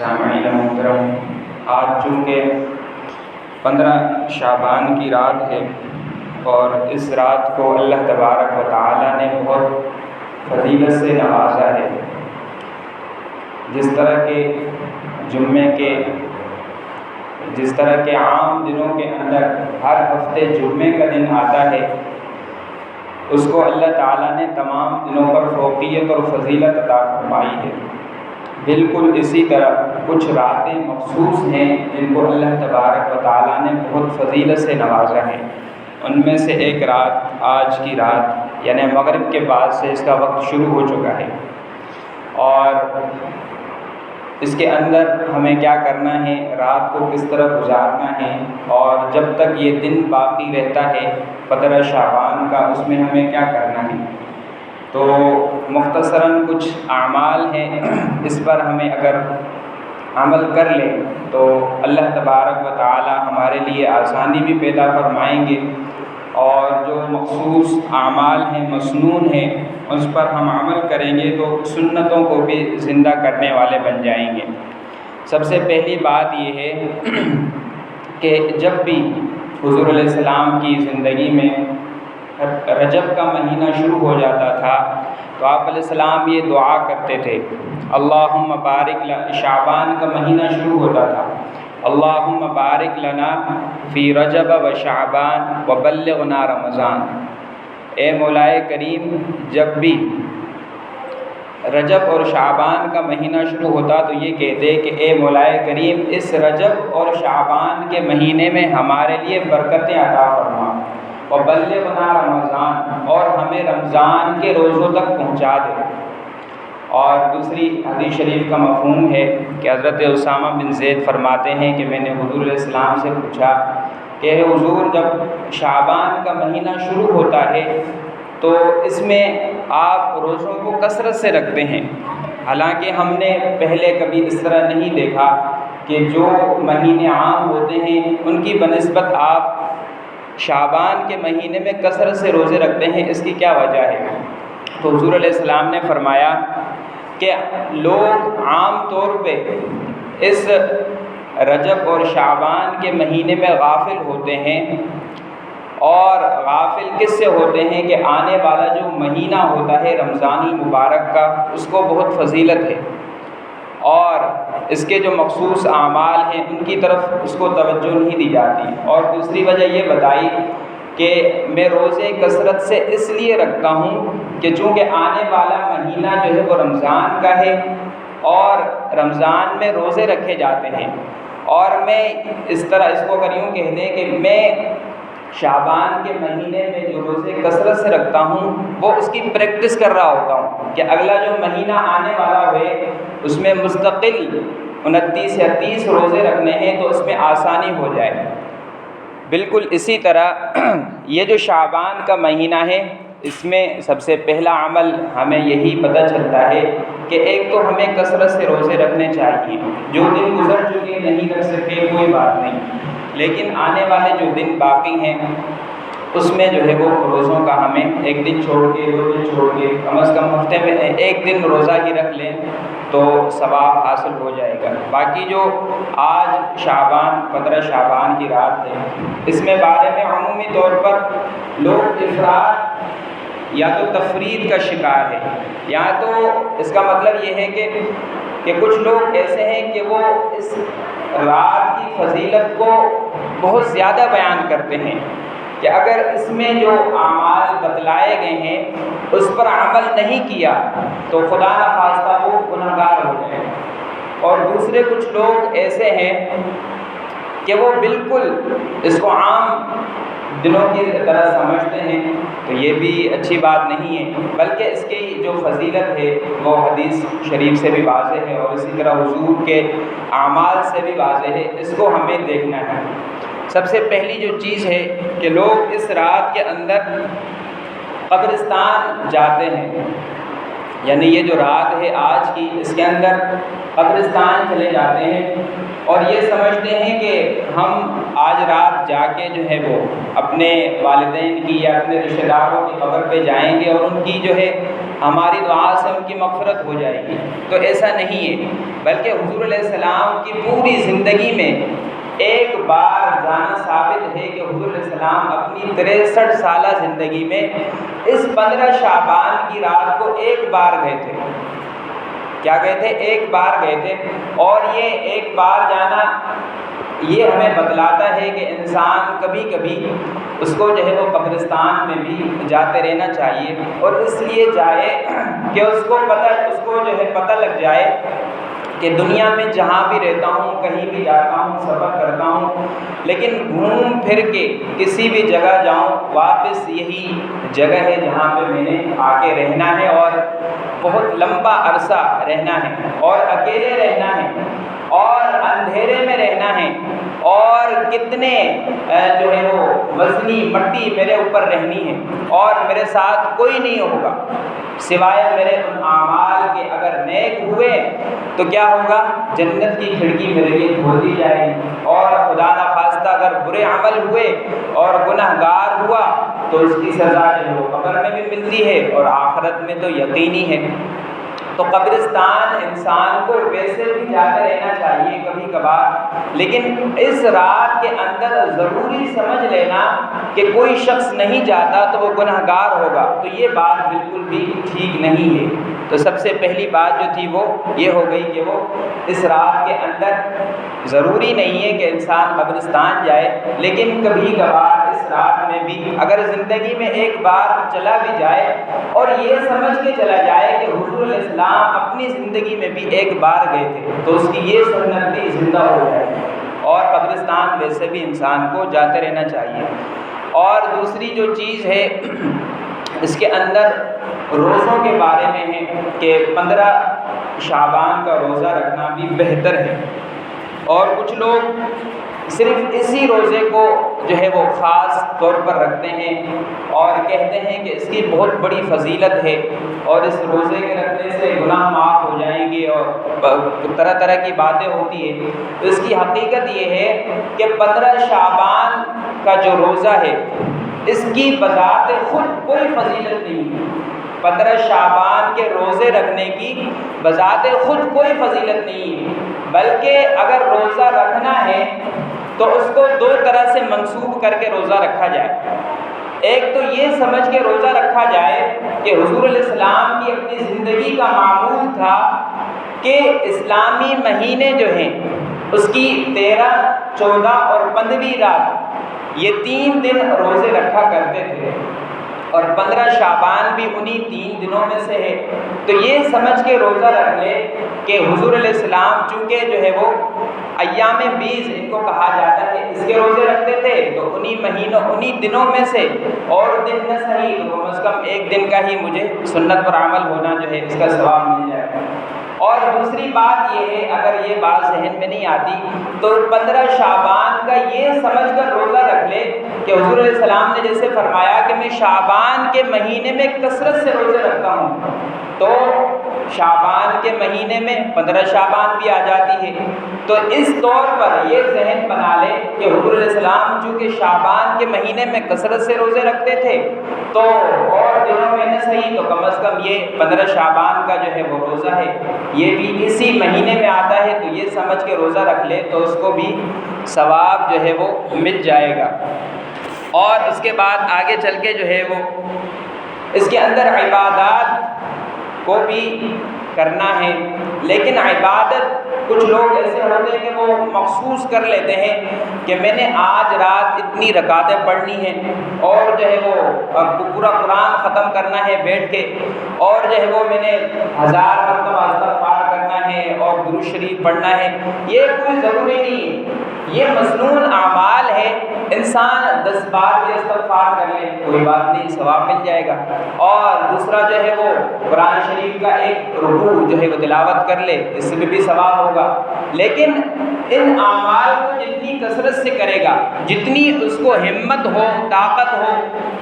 سامعین محترم، آج چونکہ 15 شعبان کی رات ہے اور اس رات کو اللہ تبارک و تعالیٰ نے بہت فضیلت سے نوازا ہے۔ جس طرح کے عام دنوں کے اندر ہر ہفتے جمعے کا دن آتا ہے، اس کو اللہ تعالیٰ نے تمام دنوں پر فوقیت اور فضیلت عطا فرمائی ہے۔ بالکل اسی طرح کچھ راتیں مخصوص ہیں جن کو اللہ تبارک و تعالیٰ نے بہت فضیلت سے نوازا ہے۔ ان میں سے ایک رات آج کی رات یعنی مغرب کے بعد سے اس کا وقت شروع ہو چکا ہے، اور اس کے اندر ہمیں کیا کرنا ہے، رات کو کس طرح گزارنا ہے، اور جب تک یہ دن باقی رہتا ہے 15 شعبان کا، اس میں ہمیں کیا کرنا ہے۔ تو مختصراً کچھ اعمال ہیں، اس پر ہمیں اگر عمل کر لیں تو اللہ تبارک و تعالی ہمارے لیے آسانی بھی پیدا فرمائیں گے، اور جو مخصوص اعمال ہیں، مسنون ہیں، اس پر ہم عمل کریں گے تو سنتوں کو بھی زندہ کرنے والے بن جائیں گے۔ سب سے پہلی بات یہ ہے کہ جب بھی حضور علیہ السلام کی زندگی میں رجب کا مہینہ شروع ہو جاتا تھا تو آپ علیہ السلام یہ دعا کرتے تھے، اللہم بارک لنا، شعبان کا مہینہ شروع ہوتا تھا، اللہم بارک لنا فی رجب و شعبان وبلغنا رمضان۔ اے مولائے کریم، جب بھی رجب اور شعبان کا مہینہ شروع ہوتا تو یہ کہتے کہ اے مولائے کریم، اس رجب اور شعبان کے مہینے میں ہمارے لیے برکتیں عطا فرما، وبلغنا رمضان، اور ہمیں رمضان کے روزوں تک پہنچا دے۔ اور دوسری حدیث شریف کا مفہوم ہے کہ حضرت اسامہ بن زید فرماتے ہیں کہ میں نے حضور علیہ السلام سے پوچھا کہ حضور، جب شعبان کا مہینہ شروع ہوتا ہے تو اس میں آپ روزوں کو کثرت سے رکھتے ہیں، حالانکہ ہم نے پہلے کبھی اس طرح نہیں دیکھا کہ جو مہینے عام ہوتے ہیں ان کی بنسبت آپ شعبان کے مہینے میں کثرت سے روزے رکھتے ہیں، اس کی کیا وجہ ہے؟ تو حضور علیہ السلام نے فرمایا کہ لوگ عام طور پہ اس رجب اور شعبان کے مہینے میں غافل ہوتے ہیں، اور غافل کس سے ہوتے ہیں کہ آنے والا جو مہینہ ہوتا ہے رمضان المبارک کا، اس کو بہت فضیلت ہے، اور اس کے جو مخصوص اعمال ہیں ان کی طرف اس کو توجہ نہیں دی جاتی۔ اور دوسری وجہ یہ بتائی کہ میں روزے کثرت سے اس لیے رکھتا ہوں کہ چونکہ آنے والا مہینہ جو ہے وہ رمضان کا ہے، اور رمضان میں روزے رکھے جاتے ہیں، اور میں اس طرح اس کو اگر یوں کہہ دیں کہ میں شعبان کے مہینے میں جو روزے کثرت سے رکھتا ہوں وہ اس کی پریکٹس کر رہا ہوتا ہوں کہ اگلا جو مہینہ آنے والا ہوئے اس میں مستقل 29 یا 30 روزے رکھنے ہیں تو اس میں آسانی ہو جائے۔ بالکل اسی طرح یہ جو شعبان کا مہینہ ہے، اس میں سب سے پہلا عمل ہمیں یہی پتہ چلتا ہے کہ ایک تو ہمیں کثرت سے روزے رکھنے چاہیے، جو دن گزر چکے نہیں رکھ سکے کوئی بات نہیں، لیکن آنے والے جو دن باقی ہیں اس میں جو ہے وہ روزوں کا ہمیں ایک دن چھوڑ کے 2 دن چھوڑ کے کم از کم ہفتے میں ایک دن روزہ ہی رکھ لیں تو ثواب حاصل ہو جائے گا۔ باقی جو آج شعبان 15 شعبان کی رات ہے، اس میں بارے میں عمومی طور پر لوگ افراد یا تو تفرید کا شکار ہے، یا تو اس کا مطلب یہ ہے کہ کچھ لوگ ایسے ہیں کہ وہ اس رات کی فضیلت کو بہت زیادہ بیان کرتے ہیں کہ اگر اس میں جو اعمال بتلائے گئے ہیں اس پر عمل نہیں کیا تو خدا نخواستہ وہ گنہگار ہو جائے۔ اور دوسرے کچھ لوگ ایسے ہیں کہ وہ بالکل اس کو عام دنوں کی طرح سمجھتے ہیں، تو یہ بھی اچھی بات نہیں ہے، بلکہ اس کی جو فضیلت ہے وہ حدیث شریف سے بھی واضح ہے، اور اسی طرح حضور کے اعمال سے بھی واضح ہے، اس کو ہمیں دیکھنا ہے۔ سب سے پہلی جو چیز ہے کہ لوگ اس رات کے اندر قبرستان جاتے ہیں، یعنی یہ جو رات ہے آج کی، اس کے اندر قبرستان چلے جاتے ہیں اور یہ سمجھتے ہیں کہ ہم آج رات جا کے جو ہے وہ اپنے والدین کی یا اپنے رشتہ داروں کی قبر پہ جائیں گے اور ان کی جو ہے ہماری دعا سے ان کی مغفرت ہو جائے گی. تو ایسا نہیں ہے، بلکہ حضور علیہ السلام کی پوری زندگی میں ایک بار جانا ثابت ہے کہ حضور علیہ السلام اپنی 63 سالہ زندگی میں اس 15 شعبان کی رات کو ایک بار گئے تھے. کیا گئے تھے؟ ایک بار گئے تھے. اور یہ ایک بار جانا یہ ہمیں بتلاتا ہے کہ انسان کبھی کبھی اس کو جو ہے وہ قبرستان میں بھی جاتے رہنا چاہیے، اور اس لیے جائے کہ اس کو جو ہے پتہ لگ جائے کہ دنیا میں جہاں بھی رہتا ہوں، کہیں بھی جاتا ہوں، سفر کرتا ہوں، لیکن گھوم پھر کے کسی بھی جگہ جاؤں، واپس یہی جگہ ہے جہاں پہ میں نے آ کے رہنا ہے اور بہت لمبا عرصہ رہنا ہے، اور اکیلے رہنا ہے، اور اندھیرے میں رہنا ہے، اور کتنے جو ہے وہ وزنی مٹی میرے اوپر رہنی ہے، اور میرے ساتھ کوئی نہیں ہوگا سوائے میرے ان اعمال کے. اگر نیک ہوئے تو کیا ہوگا؟ جنت کی کھڑکی میرے لیے کھول دی جائے گی، اور خدا نخواستہ اگر برے عمل ہوئے اور گناہ گار ہوا تو اس کی سزا جو ہے وہ قبر میں بھی ملتی ہے اور آخرت میں تو یقینی ہے. تو قبرستان انسان کو ویسے بھی جاتے رہنا چاہیے کبھی کبھار، لیکن اس رات کے اندر ضروری سمجھ لینا کہ کوئی شخص نہیں جاتا تو وہ گناہ گار ہوگا، تو یہ بات بالکل بھی ٹھیک نہیں ہے. تو سب سے پہلی بات جو تھی وہ یہ ہو گئی کہ وہ اس رات کے اندر ضروری نہیں ہے کہ انسان قبرستان جائے، لیکن کبھی کبھار اس رات میں بھی اگر زندگی میں ایک بار چلا بھی جائے اور یہ سمجھ کے چلا جائے کہ حضور علیہ السلام اپنی زندگی میں بھی ایک بار گئے تھے، تو اس کی یہ سنت بھی زندہ ہو جائے. اور قبرستان ویسے بھی انسان کو جاتے رہنا چاہیے. اور دوسری جو چیز ہے اس کے اندر روزوں کے بارے میں ہے کہ 15 شعبان کا روزہ رکھنا بھی بہتر ہے. اور کچھ لوگ صرف اسی روزے کو جو ہے وہ خاص طور پر رکھتے ہیں اور کہتے ہیں کہ اس کی بہت بڑی فضیلت ہے اور اس روزے کے رکھنے سے گناہ معاف ہو جائیں گے اور طرح طرح کی باتیں ہوتی ہیں. تو اس کی حقیقت یہ ہے کہ 15 شعبان کا جو روزہ ہے اس کی بذات خود کوئی فضیلت نہیں ہے. 15 شعبان کے روزے رکھنے کی بذات خود کوئی فضیلت نہیں ہے، بلکہ اگر روزہ رکھنا ہے تو اس کو 2 طرح سے منسوب کر کے روزہ رکھا جائے. ایک تو یہ سمجھ کے روزہ رکھا جائے کہ حضور علیہ السلام کی اپنی زندگی کا معمول تھا کہ اسلامی مہینے جو ہیں اس کی 13، 14 اور 15ویں رات یہ 3 دن روزے رکھا کرتے تھے، اور 15 شعبان بھی انہی 3 دنوں میں سے ہے. تو یہ سمجھ کے روزہ رکھ لے کہ حضور علیہ السلام چونکہ جو ہے وہ ایام 20 ان کو کہا جاتا ہے اس کے روزے رکھتے تھے، تو انہی دنوں میں سے اور دن نہ صحیح تو کم از کم ایک دن کا ہی مجھے سنت پر عمل ہونا جو ہے اس کا ثواب مل جائے گا. اور دوسری بات یہ ہے، اگر یہ بات ذہن میں نہیں آتی تو 15 شعبان کا یہ سمجھ کر روزہ رکھ لے کہ حضور علیہ السلام نے جیسے فرمایا کہ میں شعبان کے مہینے میں کثرت سے روزے رکھتا ہوں، تو شعبان کے مہینے میں 15 شعبان بھی آ جاتی ہے. تو اس طور پر یہ ذہن بنا لے کہ حضور علیہ السلام چونکہ شعبان کے مہینے میں کثرت سے روزے رکھتے تھے تو اور دنوں میں نہ صحیح تو کم از کم یہ 15 شعبان کا جو ہے وہ روزہ ہے یہ بھی اسی مہینے میں آتا ہے، تو یہ سمجھ کے روزہ رکھ لے تو اس کو بھی ثواب جو ہے وہ مل جائے گا. اور اس کے بعد آگے چل کے جو ہے وہ اس کے اندر عبادات کو بھی کرنا ہے، لیکن عبادت کچھ لوگ ایسے ہوتے ہیں کہ وہ مخصوص کر لیتے ہیں کہ میں نے آج رات اتنی رکعتیں پڑھنی ہیں اور جو ہے وہ پورا قرآن ختم کرنا ہے بیٹھ کے، اور جو ہے وہ میں نے 1000 مرتبہ استغفار کرنا ہے اور درود شریف پڑھنا ہے. یہ کوئی ضروری نہیں ہے، یہ مسنون اعمال ہے، انسان 10 بار بھی استغفار کر لے کوئی بات نہیں، ثواب مل جائے گا۔ اور دوسرا جو ہے وہ قرآن شریف کا ایک رکوع جو ہے وہ تلاوت کر لے، اس میں بھی ثواب ہوگا۔ لیکن ان اعمال کو جتنی کثرت سے کرے گا، جتنی اس کو ہمت ہو، طاقت ہو،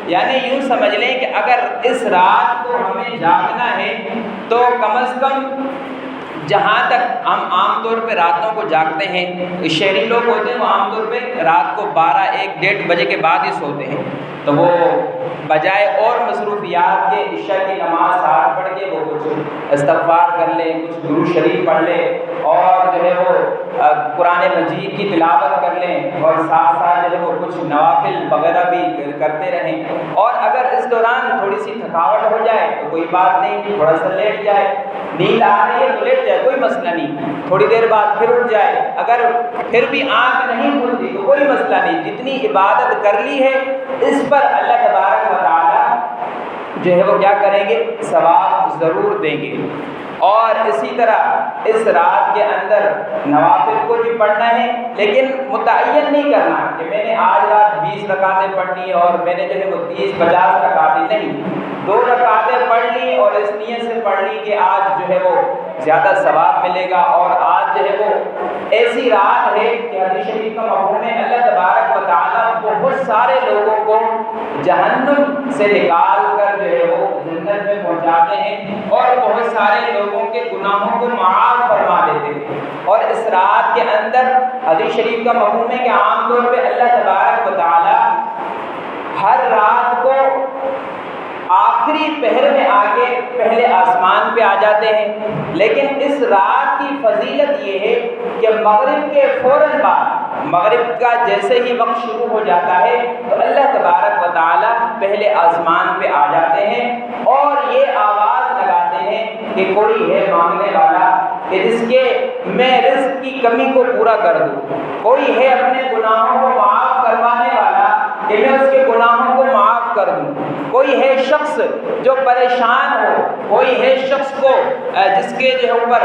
یعنی یوں سمجھ لیں کہ اگر اس رات کو ہمیں جاگنا ہے تو کم از کم جہاں تک ہم عام طور پہ راتوں کو جاگتے ہیں، شہری لوگ ہوتے ہیں وہ عام طور پہ رات کو 12، 1، 1:30 بجے کے بعد ہی سوتے ہیں، تو وہ بجائے اور مصروفیات کے عشاء کی نماز ساتھ پڑھ کے وہ کچھ استغفار کر لے، کچھ درود شریف پڑھ لے، اور جو ہے وہ قرآن مجید کی تلاوت کر لیں، اور ساتھ ساتھ جو ہے وہ کچھ نوافل وغیرہ بھی کرتے رہیں۔ اور اگر اس دوران تھوڑی سی تھکاوٹ ہو جائے تو کوئی بات نہیں، تھوڑا سا لیٹ جائے، نیند آ رہی ہے تو لیٹ جائے، کوئی مسئلہ نہیں، تھوڑی دیر بعد پھر اٹھ جائے، اگر پھر بھی آنکھ نہیں کھلتی تو کوئی مسئلہ نہیں، جتنی عبادت کر لی ہے اس پر اللہ تبارک و تعالی جو ہے وہ کیا کریں گے، ثواب ضرور دیں گے۔ اور اسی طرح اس رات کے اندر نوافل کو بھی پڑھنا ہے، لیکن متعین نہیں کرنا کہ میں نے آج رات 20 رکعتیں پڑھنی اور میں نے جو ہے وہ 30-50 رکعتیں نہیں، 2 رکعتیں پڑھ لی اور اس نیت سے پڑھ لی کہ آج جو ہے وہ زیادہ ثواب ملے گا، اور آج جو ہے وہ ایسی رات ہے کہ حدیث شریف کا مفہوم ہے اللہ تبارک و تعالیٰ بہت سارے لوگوں کو جہنم سے نکال کر جو ہے وہ جنت میں پہنچاتے ہیں، اور بہت سارے لوگوں کے گناہوں کو معاف فرما دیتے ہیں۔ اور اس رات کے اندر حدیث شریف کا مفہوم ہے کہ عام طور پہ اللہ تبارک و تعالیٰ ہر رات کو آخری پہر میں آ کے پہلے آسمان پہ آ جاتے ہیں، لیکن اس رات کی فضیلت یہ ہے کہ مغرب کے فوراً بعد، مغرب کا جیسے ہی وقت شروع ہو جاتا ہے تو اللہ تبارک و تعالیٰ پہلے آسمان پہ آ جاتے ہیں اور یہ آواز لگاتے ہیں کہ کوئی ہے مانگنے والا کہ جس کے میں رزق کی کمی کو پورا کر دوں، کوئی ہے اپنے گناہوں کو معاف کروانے والا کہ میں اس کے گناہوں کو معاف کر دوں، کوئی ہے شخص جو پریشان ہو، کوئی ہے شخص کو جس کے جو اوپر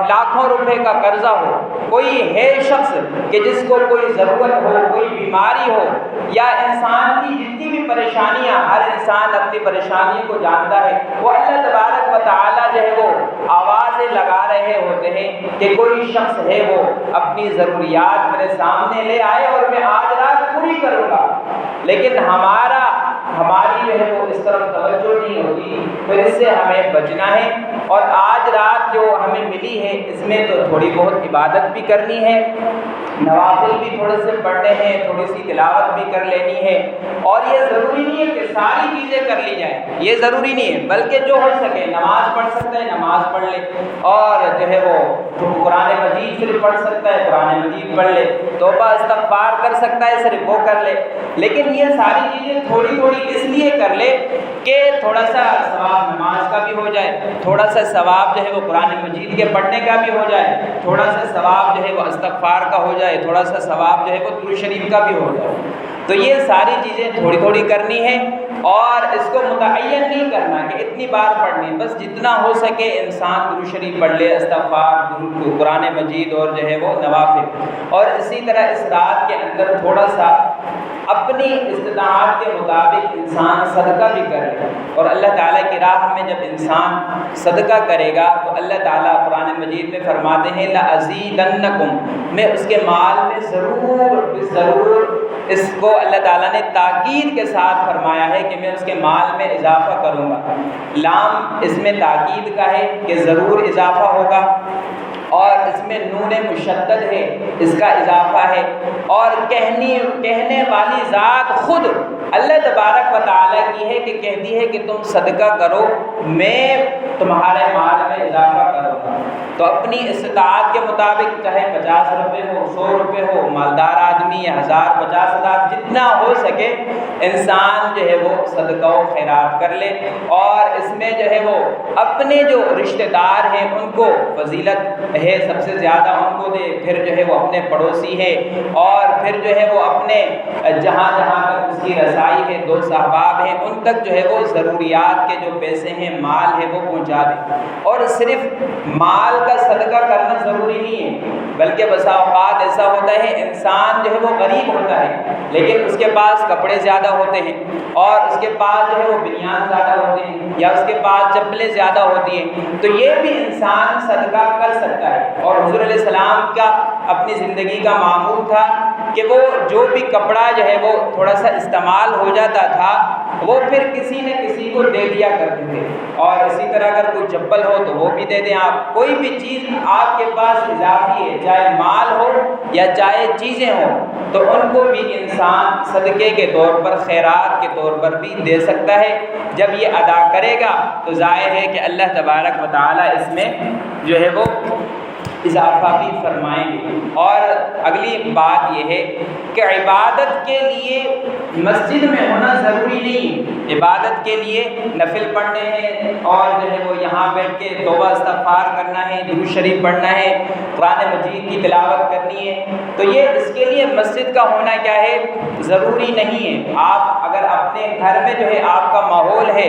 لاکھوں روپے کا قرضہ ہو، کوئی ہے شخص کہ جس کو کوئی ضرورت ہو، کوئی بیماری ہو، یا انسان کی جتنی بھی پریشانیاں، ہر انسان اپنی پریشانی کو جانتا ہے، وہ اللہ تبارک و تعالیٰ جو ہے وہ آوازیں لگا رہے ہوتے ہیں کہ کوئی شخص ہے وہ اپنی ضروریات میرے سامنے لے آئے اور میں آج رات پوری کروں گا۔ لیکن ہماری جو ہے وہ اس طرف توجہ نہیں ہوتی، پھر اس سے ہمیں بچنا ہے۔ اور آج رات جو ہمیں ملی ہے اس میں تو تھوڑی بہت عبادت بھی کرنی ہے، نوافل بھی تھوڑے سے پڑھنے ہیں، تھوڑی سی تلاوت بھی کر لینی ہے، اور یہ ضروری نہیں ہے کہ ساری چیزیں کر لی جائیں، یہ ضروری نہیں ہے، بلکہ جو ہو سکے نماز پڑھ سکتا ہے نماز پڑھ لے، اور جو ہے وہ قرآن مجید صرف پڑھ سکتا ہے قرآن مجید پڑھ لے، توبہ استغفار کر سکتا ہے صرف وہ کر لے۔ لیکن یہ ساری چیزیں تھوڑی تھوڑی اس لیے کر لے کہ تھوڑا سا ثواب نماز کا بھی ہو جائے، تھوڑا سا ثواب جو ہے وہ قرآن مجید کے پڑھنے کا بھی ہو جائے، تھوڑا سا ثواب جو ہے وہ استغفار کا ہو جائے، تھوڑا سا ثواب جو ہے وہ درود شریف کا بھی ہو جائے۔ تو یہ ساری چیزیں تھوڑی تھوڑی کرنی ہے، اور اس کو متعین نہیں کرنا کہ اتنی بار پڑھنی، بس جتنا ہو سکے انسان درود شریف پڑھ لے، استغفار، درود، قرآن مجید اور جو ہے وہ نوافل۔ اور اسی طرح اس رات کے اندر تھوڑا سا اپنی استطاعت کے مطابق انسان صدقہ بھی کرے، اور اللہ تعالیٰ کی راہ میں جب انسان صدقہ کرے گا تو اللہ تعالیٰ قرآن مجید میں فرماتے ہیں لَأَزِيدَنَّكُمْ، میں اس کے مال میں ضرور اس کو اللہ تعالیٰ نے تاکید کے ساتھ فرمایا ہے کہ میں اس کے مال میں اضافہ کروں گا۔ لام اس میں تاکید کا ہے کہ ضرور اضافہ ہوگا، اور اس میں نون مشدد ہے، اس کا اضافہ ہے، اور کہنے والی ذات خود اللہ تبارک و تعالیٰ کی ہے کہ کہتی ہے کہ تم صدقہ کرو، میں تمہارے مال میں اضافہ کروں گا۔ تو اپنی استطاعت کے مطابق چاہے 50 روپے ہو، 100 روپے ہو، مالدار آدمی 1000، 50,000 جتنا ہو سکے انسان جو ہے وہ صدقہ و خیرات کر لے، اور اس میں جو ہے وہ اپنے جو رشتہ دار ہیں ان کو فضیلت ہے سب سے زیادہ ان کو دے، پھر جو ہے وہ اپنے پڑوسی ہے، اور پھر جو ہے وہ اپنے جہاں تک اس کی رسائی نسائی ہے، 2 صحباب ہیں، ان تک جو ہے وہ ضروریات کے جو پیسے ہیں، مال ہے، وہ پہنچا دیں۔ اور صرف مال کا صدقہ کرنا ضروری نہیں ہے، بلکہ بسا اوقات ایسا ہوتا ہے انسان جو ہے وہ غریب ہوتا ہے لیکن اس کے پاس کپڑے زیادہ ہوتے ہیں، اور اس کے پاس جو ہے وہ بنیان زیادہ ہوتے ہیں، یا اس کے پاس چپلیں زیادہ ہوتی ہیں، تو یہ بھی انسان صدقہ کر سکتا ہے۔ اور حضور علیہ السلام کا اپنی زندگی کا معمول تھا کہ وہ جو بھی کپڑا جو ہے وہ تھوڑا سا استعمال ہو جاتا تھا وہ پھر کسی نہ کسی کو دے دیا کرتے تھے، اور اسی طرح اگر کوئی چپل ہو تو وہ بھی دے دیں۔ آپ کوئی بھی چیز آپ کے پاس اضافی ہے، چاہے مال ہو یا چاہے چیزیں ہوں، تو ان کو بھی انسان صدقے کے طور پر، خیرات کے طور پر بھی دے سکتا ہے۔ جب یہ ادا کرے گا تو ظاہر ہے کہ اللہ تبارک و تعالیٰ اس میں جو ہے وہ اضافہ بھی فرمائیں گے۔ اور اگلی بات یہ ہے کہ عبادت کے لیے مسجد میں ہونا ضروری نہیں، عبادت کے لیے نفل پڑھنے ہیں، اور جو ہے وہ یہاں بیٹھ کے توبہ استغفار کرنا ہے، درود شریف پڑھنا ہے، قرآن مجید کی تلاوت کرنی ہے، تو یہ اس کے لیے مسجد کا ہونا کیا ہے، ضروری نہیں ہے۔ آپ اگر اپنے گھر میں جو ہے آپ کا ماحول ہے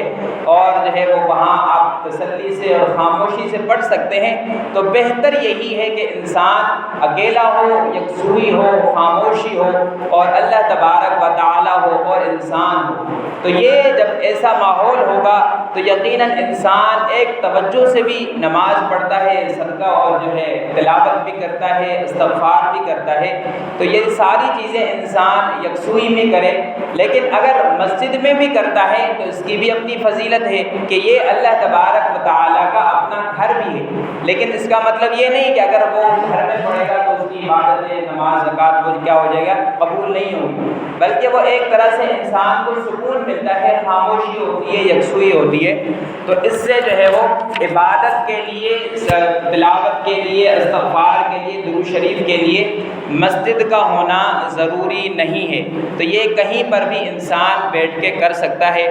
اور جو ہے وہ وہاں آپ تسلی سے اور خاموشی سے پڑھ سکتے ہیں تو بہتر یہی ہے کہ انسان اکیلا ہو، یکسوئی ہو، خاموشی ہو، اور اللہ تبارک و تعالی ہو اور انسان ہو۔ تو یہ جب ایسا ماحول ہوگا تو یقیناً انسان ایک توجہ سے بھی نماز پڑھتا ہے، صدقہ اور جو ہے تلاوت بھی کرتا ہے، استغفار بھی کرتا ہے، تو یہ ساری چیزیں انسان یکسوئی میں کرے۔ لیکن اگر مسجد میں بھی کرتا ہے تو اس کی بھی اپنی فضیلت ہے کہ یہ اللہ تبارک و تعالیٰ کا اپنا گھر بھی ہے، لیکن اس کا مطلب یہ نہیں کہ اگر وہ گھر میں پڑھے گا تو اس کی عبادتیں، نماز، زکوٰۃ وہ کیا ہو جائے گا، قبول نہیں ہوگی، بلکہ وہ ایک طرح سے انسان کو سکون ملتا ہے، خاموشی ہوتی ہے، یکسوئی ہوتی ہے۔ تو اس سے جو ہے وہ عبادت کے لیے، تلاوت کے لیے، استغفار کے لیے، درود شریف کے لیے مسجد کا ہونا ضروری نہیں ہے۔ تو یہ کہیں پر بھی انسان بیٹھ کے کر سکتا ہے۔